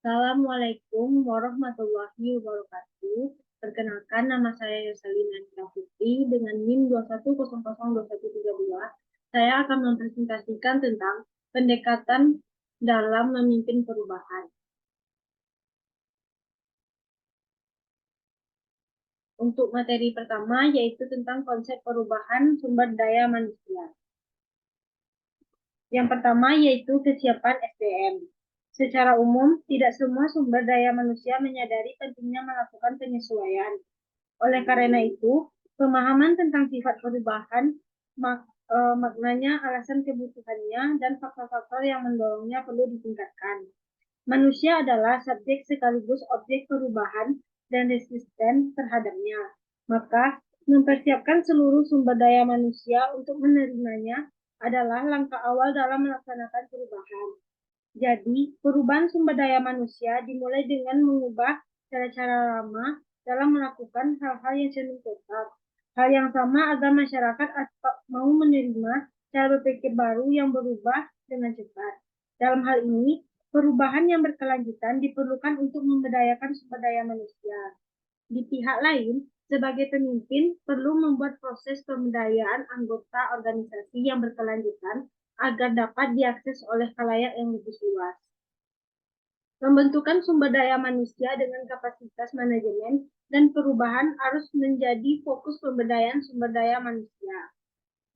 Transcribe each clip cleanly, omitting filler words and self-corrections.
Assalamualaikum warahmatullahi wabarakatuh. Perkenalkan, nama saya Yoselina Nita Putri dengan NIM 21002132. Saya akan mempresentasikan tentang pendekatan dalam memimpin perubahan. Untuk materi pertama yaitu tentang konsep perubahan sumber daya manusia. Yang pertama yaitu kesiapan SDM. Secara umum, tidak semua sumber daya manusia menyadari pentingnya melakukan penyesuaian. Oleh karena itu, pemahaman tentang sifat perubahan, maknanya, alasan kebutuhannya, dan faktor-faktor yang mendorongnya perlu ditingkatkan. Manusia adalah subjek sekaligus objek perubahan dan resisten terhadapnya. Maka, mempersiapkan seluruh sumber daya manusia untuk menerimanya adalah langkah awal dalam melaksanakan perubahan. Jadi, perubahan sumber daya manusia dimulai dengan mengubah cara-cara lama dalam melakukan hal-hal yang cenderung tetap. Hal yang sama agar masyarakat mau menerima cara berpikir baru yang berubah dengan cepat. Dalam hal ini, perubahan yang berkelanjutan diperlukan untuk memberdayakan sumber daya manusia. Di pihak lain, sebagai pemimpin perlu membuat proses pemberdayaan anggota organisasi yang berkelanjutan agar dapat diakses oleh khalayak yang lebih luas. Pembentukan sumber daya manusia dengan kapasitas manajemen dan perubahan harus menjadi fokus pemberdayaan sumber daya manusia.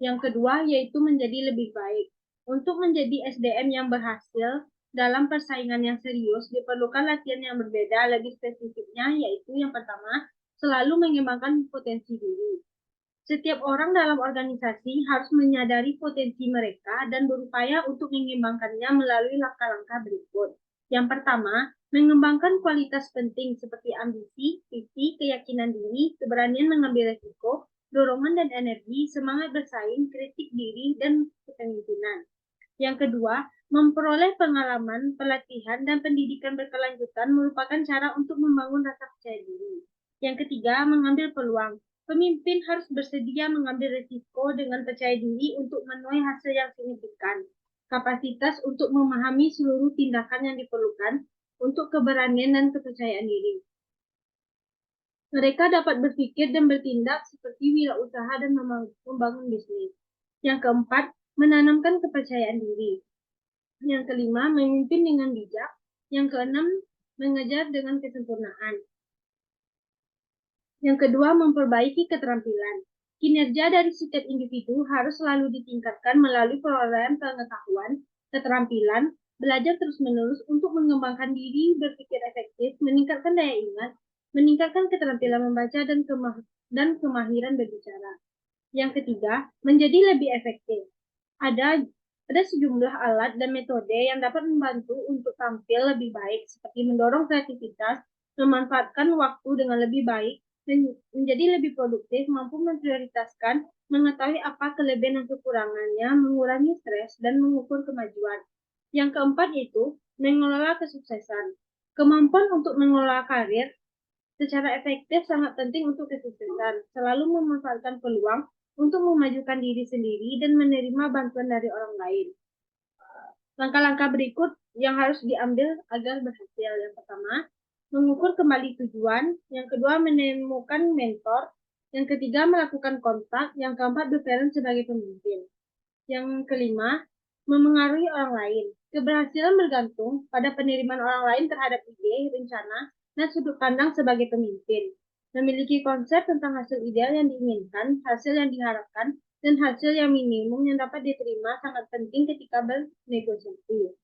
Yang kedua yaitu menjadi lebih baik. Untuk menjadi SDM yang berhasil dalam persaingan yang serius diperlukan latihan yang berbeda. Lebih spesifiknya yaitu yang pertama, selalu mengembangkan potensi diri. Setiap orang dalam organisasi harus menyadari potensi mereka dan berupaya untuk mengembangkannya melalui langkah-langkah berikut. Yang pertama, mengembangkan kualitas penting seperti ambisi, visi, keyakinan diri, keberanian mengambil risiko, dorongan dan energi, semangat bersaing, kritik diri, dan kepemimpinan. Yang kedua, memperoleh pengalaman, pelatihan, dan pendidikan berkelanjutan merupakan cara untuk membangun rasa percaya diri. Yang ketiga, mengambil peluang. Pemimpin harus bersedia mengambil risiko dengan percaya diri untuk menuai hasil yang signifikan. Kapasitas untuk memahami seluruh tindakan yang diperlukan untuk keberanian dan kepercayaan diri. Mereka dapat berpikir dan bertindak seperti wirausaha dan membangun bisnis. Yang keempat, menanamkan kepercayaan diri. Yang kelima, memimpin dengan bijak. Yang keenam, mengejar dengan kesempurnaan. Yang kedua, memperbaiki keterampilan. Kinerja dari setiap individu harus selalu ditingkatkan melalui perolehan pengetahuan, keterampilan, belajar terus-menerus untuk mengembangkan diri, berpikir efektif, meningkatkan daya ingat, meningkatkan keterampilan membaca dan kemahiran berbicara. Yang ketiga, menjadi lebih efektif. Ada sejumlah alat dan metode yang dapat membantu untuk tampil lebih baik, seperti mendorong kreativitas, memanfaatkan waktu dengan lebih baik, menjadi lebih produktif, mampu memprioritaskan, mengetahui apa kelebihan dan kekurangannya, mengurangi stres, dan mengukur kemajuan. Yang keempat itu mengelola kesuksesan. Kemampuan untuk mengelola karir secara efektif sangat penting untuk kesuksesan. Selalu memanfaatkan peluang untuk memajukan diri sendiri dan menerima bantuan dari orang lain. Langkah-langkah berikut yang harus diambil agar berhasil. Yang pertama, mengukur kembali tujuan. Yang kedua, menemukan mentor. Yang ketiga, melakukan kontak. Yang keempat, berperan sebagai pemimpin. Yang kelima, memengaruhi orang lain. Keberhasilan bergantung pada penerimaan orang lain terhadap ide, rencana, dan sudut pandang sebagai pemimpin. Memiliki konsep tentang hasil ideal yang diinginkan, hasil yang diharapkan, dan hasil yang minimum yang dapat diterima sangat penting ketika bernegosiasi.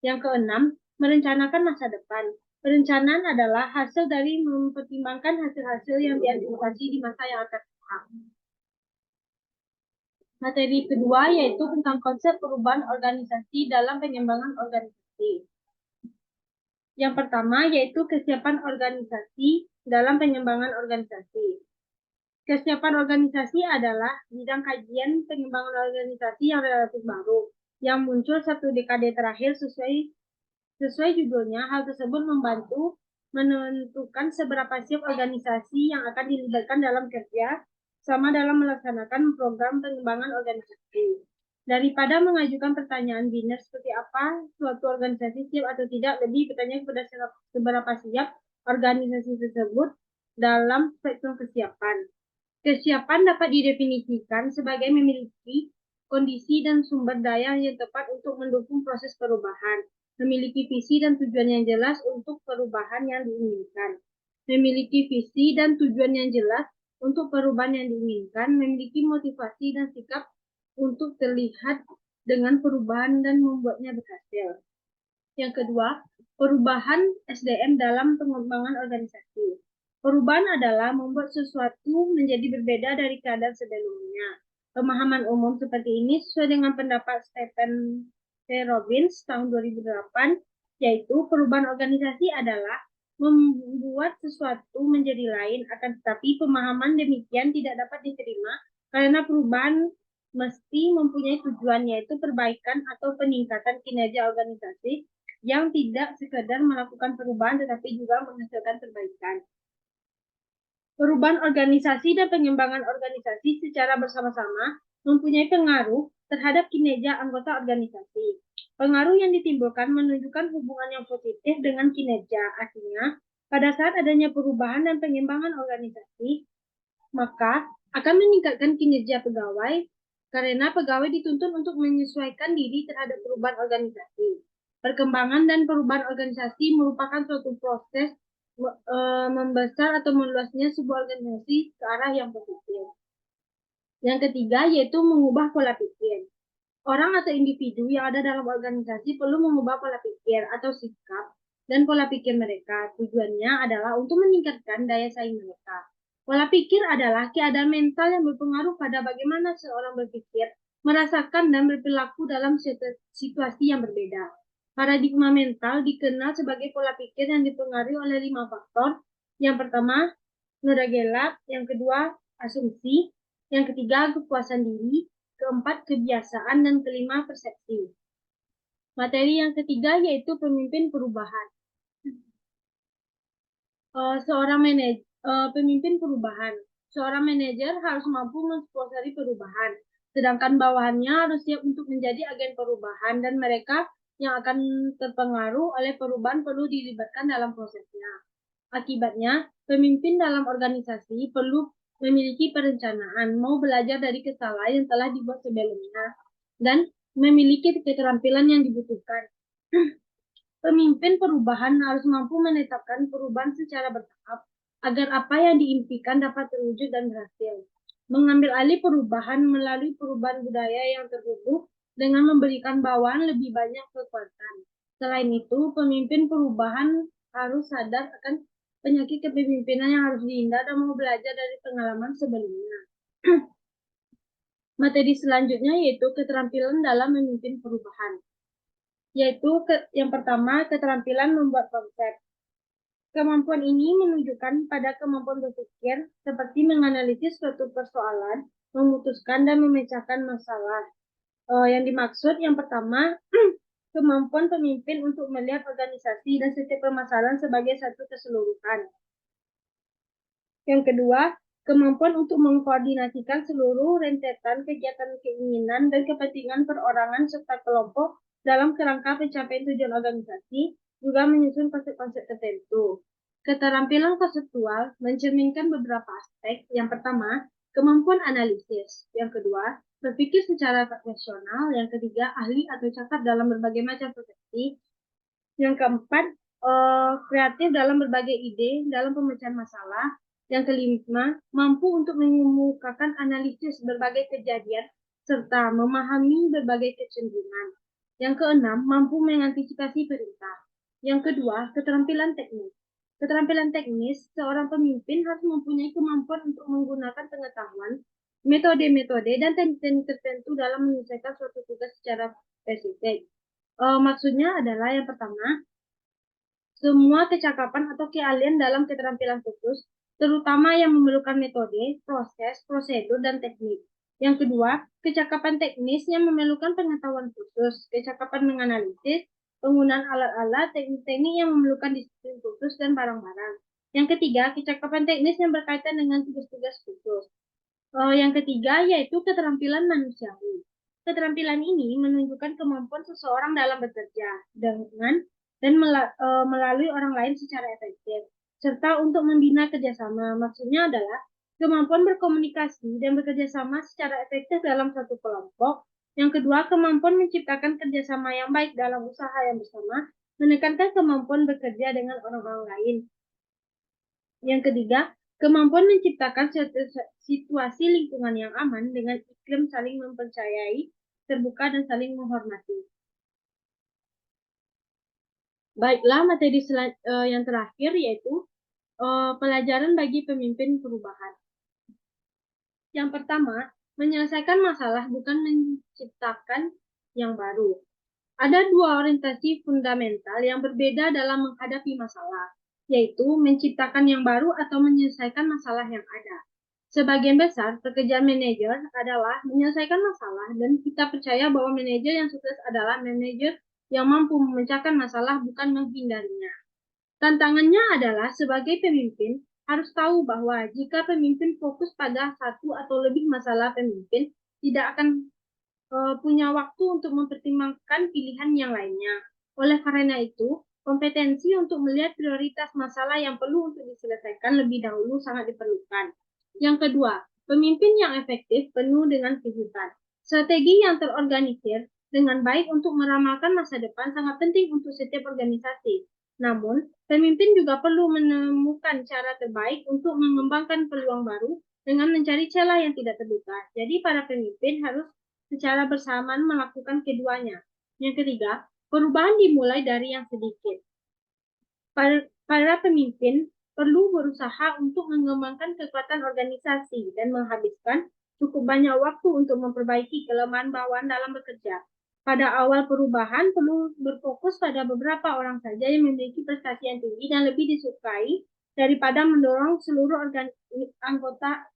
Yang keenam, merencanakan masa depan. Perencanaan adalah hasil dari mempertimbangkan hasil-hasil yang diantisipasi di masa yang akan datang. Materi kedua yaitu tentang konsep perubahan organisasi dalam pengembangan organisasi. Yang pertama yaitu kesiapan organisasi dalam pengembangan organisasi. Kesiapan organisasi adalah bidang kajian pengembangan organisasi yang relatif baru, yang muncul 1 dekade terakhir. Sesuai judulnya, hal tersebut membantu menentukan seberapa siap organisasi yang akan dilibatkan dalam kerja sama dalam melaksanakan program pengembangan organisasi. Daripada mengajukan pertanyaan biner seperti apa suatu organisasi siap atau tidak, lebih bertanya kepada seberapa siap organisasi tersebut dalam spektrum kesiapan. Kesiapan dapat didefinisikan sebagai memiliki kondisi dan sumber daya yang tepat untuk mendukung proses perubahan, memiliki visi dan tujuan yang jelas untuk perubahan yang diinginkan, memiliki visi dan tujuan yang jelas untuk perubahan yang diinginkan, memiliki motivasi dan sikap untuk terlihat dengan perubahan dan membuatnya berhasil. Yang kedua, perubahan SDM dalam pengembangan organisasi. Perubahan adalah membuat sesuatu menjadi berbeda dari keadaan sebelumnya. Pemahaman umum seperti ini sesuai dengan pendapat Stephen T. Robbins tahun 2008, yaitu perubahan organisasi adalah membuat sesuatu menjadi lain, akan tetapi pemahaman demikian tidak dapat diterima karena perubahan mesti mempunyai tujuan, yaitu perbaikan atau peningkatan kinerja organisasi yang tidak sekedar melakukan perubahan tetapi juga menghasilkan perbaikan. Perubahan organisasi dan pengembangan organisasi secara bersama-sama mempunyai pengaruh terhadap kinerja anggota organisasi. Pengaruh yang ditimbulkan menunjukkan hubungan yang positif dengan kinerja. Artinya, pada saat adanya perubahan dan pengembangan organisasi, maka akan meningkatkan kinerja pegawai karena pegawai dituntut untuk menyesuaikan diri terhadap perubahan organisasi. Perkembangan dan perubahan organisasi merupakan suatu proses membesar atau meluasnya sebuah organisasi ke arah yang positif. Yang ketiga yaitu mengubah pola pikir. Orang atau individu yang ada dalam organisasi perlu mengubah pola pikir atau sikap dan pola pikir mereka. Tujuannya adalah untuk meningkatkan daya saing mereka. Pola pikir adalah keadaan mental yang berpengaruh pada bagaimana seorang berpikir, merasakan, dan berperilaku dalam situasi yang berbeda. Paradigma mental dikenal sebagai pola pikir yang dipengaruhi oleh 5 faktor. Yang pertama, noda gelap. Yang kedua, asumsi. Yang ketiga, kepuasan diri. Keempat, kebiasaan. Dan kelima, persepsi. Materi yang ketiga yaitu pemimpin perubahan. Pemimpin perubahan. Seorang manajer harus mampu mensponsori perubahan, sedangkan bawahannya harus siap untuk menjadi agen perubahan dan mereka yang akan terpengaruh oleh perubahan perlu dilibatkan dalam prosesnya. Akibatnya, pemimpin dalam organisasi perlu memiliki perencanaan, mau belajar dari kesalahan yang telah dibuat sebelumnya, dan memiliki keterampilan yang dibutuhkan. Pemimpin perubahan harus mampu menetapkan perubahan secara bertahap agar apa yang diimpikan dapat terwujud dan berhasil. Mengambil alih perubahan melalui perubahan budaya yang terhubung dengan memberikan bawahan lebih banyak kekuatan. Selain itu, pemimpin perubahan harus sadar akan penyakit kepemimpinan yang harus dihindar dan mau belajar dari pengalaman sebelumnya. Materi selanjutnya yaitu keterampilan dalam memimpin perubahan. Yaitu yang pertama, keterampilan membuat konsep. Kemampuan ini menunjukkan pada kemampuan berpikir seperti menganalisis suatu persoalan, memutuskan dan memecahkan masalah. Yang dimaksud yang pertama, kemampuan pemimpin untuk melihat organisasi dan setiap permasalahan sebagai satu keseluruhan. Yang kedua, kemampuan untuk mengkoordinasikan seluruh rentetan kegiatan keinginan dan kepentingan perorangan serta kelompok dalam kerangka pencapaian tujuan organisasi, juga menyusun konsep-konsep tertentu. Keterampilan konseptual mencerminkan beberapa aspek. Yang pertama, kemampuan analisis. Yang kedua, berpikir secara rasional. Yang ketiga, ahli atau cakap dalam berbagai macam profesi. Yang keempat, kreatif dalam berbagai ide dalam pemecahan masalah. Yang kelima, mampu untuk mengemukakan analisis berbagai kejadian serta memahami berbagai kecenderungan. Yang keenam, mampu mengantisipasi perintah. Yang kedua, keterampilan teknis. Keterampilan teknis, seorang pemimpin harus mempunyai kemampuan untuk menggunakan pengetahuan, metode-metode, dan teknik tertentu dalam menyelesaikan suatu tugas secara spesifik. Maksudnya adalah yang pertama, semua kecakapan atau keahlian dalam keterampilan khusus, terutama yang memerlukan metode, proses, prosedur, dan teknik. Yang kedua, kecakapan teknis yang memerlukan pengetahuan khusus, kecakapan menganalisis, penggunaan alat-alat, teknik-teknik yang memerlukan disiplin khusus, dan barang-barang. Yang ketiga, kecakapan teknis yang berkaitan dengan tugas-tugas khusus. Yang ketiga, yaitu keterampilan manusiawi. Keterampilan ini menunjukkan kemampuan seseorang dalam bekerja dengan melalui orang lain secara efektif, serta untuk membina kerjasama. Maksudnya adalah kemampuan berkomunikasi dan bekerja sama secara efektif dalam satu kelompok. Yang kedua, kemampuan menciptakan kerjasama yang baik dalam usaha yang bersama, menekankan kemampuan bekerja dengan orang-orang lain. Yang ketiga, kemampuan menciptakan situasi lingkungan yang aman dengan iklim saling mempercayai, terbuka, dan saling menghormati. Baiklah, materi yang terakhir yaitu pelajaran bagi pemimpin perubahan. Yang pertama, menyelesaikan masalah bukan menciptakan yang baru. Ada dua orientasi fundamental yang berbeda dalam menghadapi masalah, yaitu menciptakan yang baru atau menyelesaikan masalah yang ada. Sebagian besar pekerjaan manajer adalah menyelesaikan masalah, dan kita percaya bahwa manajer yang sukses adalah manajer yang mampu memecahkan masalah, bukan menghindarinya. Tantangannya adalah sebagai pemimpin harus tahu bahwa jika pemimpin fokus pada satu atau lebih masalah, pemimpin tidak akan punya waktu untuk mempertimbangkan pilihan yang lainnya. Oleh karena itu, kompetensi untuk melihat prioritas masalah yang perlu untuk diselesaikan lebih dahulu sangat diperlukan. Yang kedua, pemimpin yang efektif penuh dengan kejutan. Strategi yang terorganisir dengan baik untuk meramalkan masa depan sangat penting untuk setiap organisasi. Namun, pemimpin juga perlu menemukan cara terbaik untuk mengembangkan peluang baru dengan mencari celah yang tidak terduga. Jadi, para pemimpin harus secara bersamaan melakukan keduanya. Yang ketiga, perubahan dimulai dari yang sedikit. Para pemimpin perlu berusaha untuk mengembangkan kekuatan organisasi dan menghabiskan cukup banyak waktu untuk memperbaiki kelemahan bawahan dalam bekerja. Pada awal perubahan perlu berfokus pada beberapa orang saja yang memiliki prestasi yang tinggi dan lebih disukai daripada mendorong seluruh anggota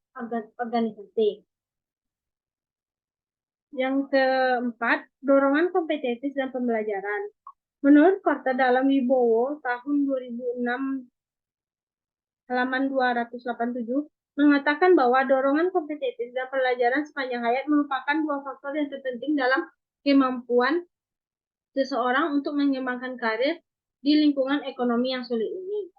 organisasi. Yang keempat, dorongan kompetensi dan pembelajaran. Menurut Korta dalam Wibowo tahun 2006 halaman 287 mengatakan bahwa dorongan kompetensi dan pelajaran sepanjang hayat merupakan dua faktor yang terpenting dalam kemampuan seseorang untuk mengembangkan karir di lingkungan ekonomi yang sulit ini.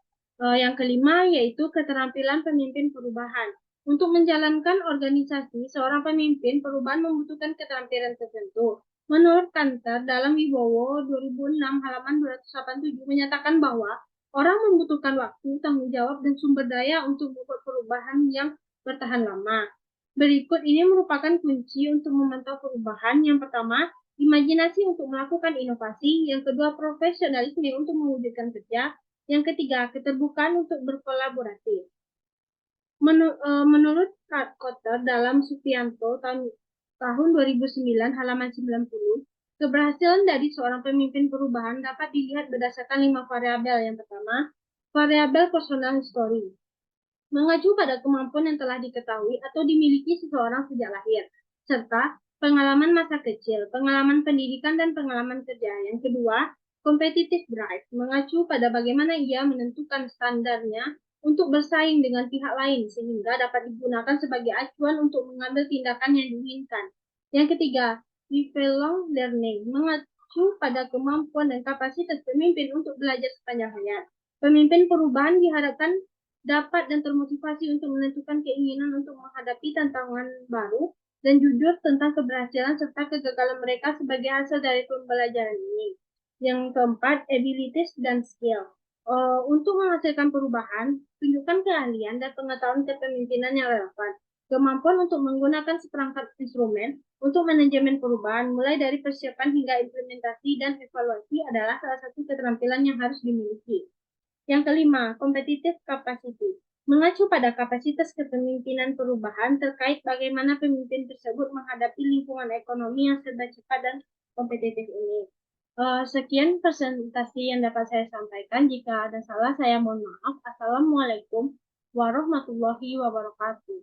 Yang kelima yaitu keterampilan pemimpin perubahan. Untuk menjalankan organisasi, seorang pemimpin perubahan membutuhkan keterampilan tertentu. Menurut Kanter dalam Wibowo 2006 halaman 287 menyatakan bahwa orang membutuhkan waktu, tanggung jawab, dan sumber daya untuk membuat perubahan yang bertahan lama. Berikut ini merupakan kunci untuk memantau perubahan. Yang pertama, imajinasi untuk melakukan inovasi. Yang kedua, profesionalisme untuk mewujudkan kerja. Yang ketiga, keterbukaan untuk berkolaborasi. Menurut Kotter dalam Supianto tahun 2009 halaman 90, keberhasilan dari seorang pemimpin perubahan dapat dilihat berdasarkan 5 variabel. Yang pertama, variabel personal history. Mengacu pada kemampuan yang telah diketahui atau dimiliki seseorang sejak lahir, serta pengalaman masa kecil, pengalaman pendidikan, dan pengalaman kerja. Yang kedua, competitive drive, mengacu pada bagaimana ia menentukan standarnya untuk bersaing dengan pihak lain, sehingga dapat digunakan sebagai acuan untuk mengambil tindakan yang diinginkan. Yang ketiga, lifelong learning, mengacu pada kemampuan dan kapasitas pemimpin untuk belajar sepanjang hayat. Pemimpin perubahan diharapkan dapat dan termotivasi untuk menentukan keinginan untuk menghadapi tantangan baru dan jujur tentang keberhasilan serta kegagalan mereka sebagai hasil dari pembelajaran ini. Yang keempat, abilities dan skill. Untuk menghasilkan perubahan, tunjukkan keahlian dan pengetahuan kepemimpinan yang relevan. Kemampuan untuk menggunakan seperangkat instrumen untuk manajemen perubahan, mulai dari persiapan hingga implementasi dan evaluasi, adalah salah satu keterampilan yang harus dimiliki. Yang kelima, competitive capacity. Mengacu pada kapasitas kepemimpinan perubahan terkait bagaimana pemimpin tersebut menghadapi lingkungan ekonomi yang serba cepat dan kompetitif ini. Sekian presentasi yang dapat saya sampaikan. Jika ada salah, saya mohon maaf. Assalamualaikum warahmatullahi wabarakatuh.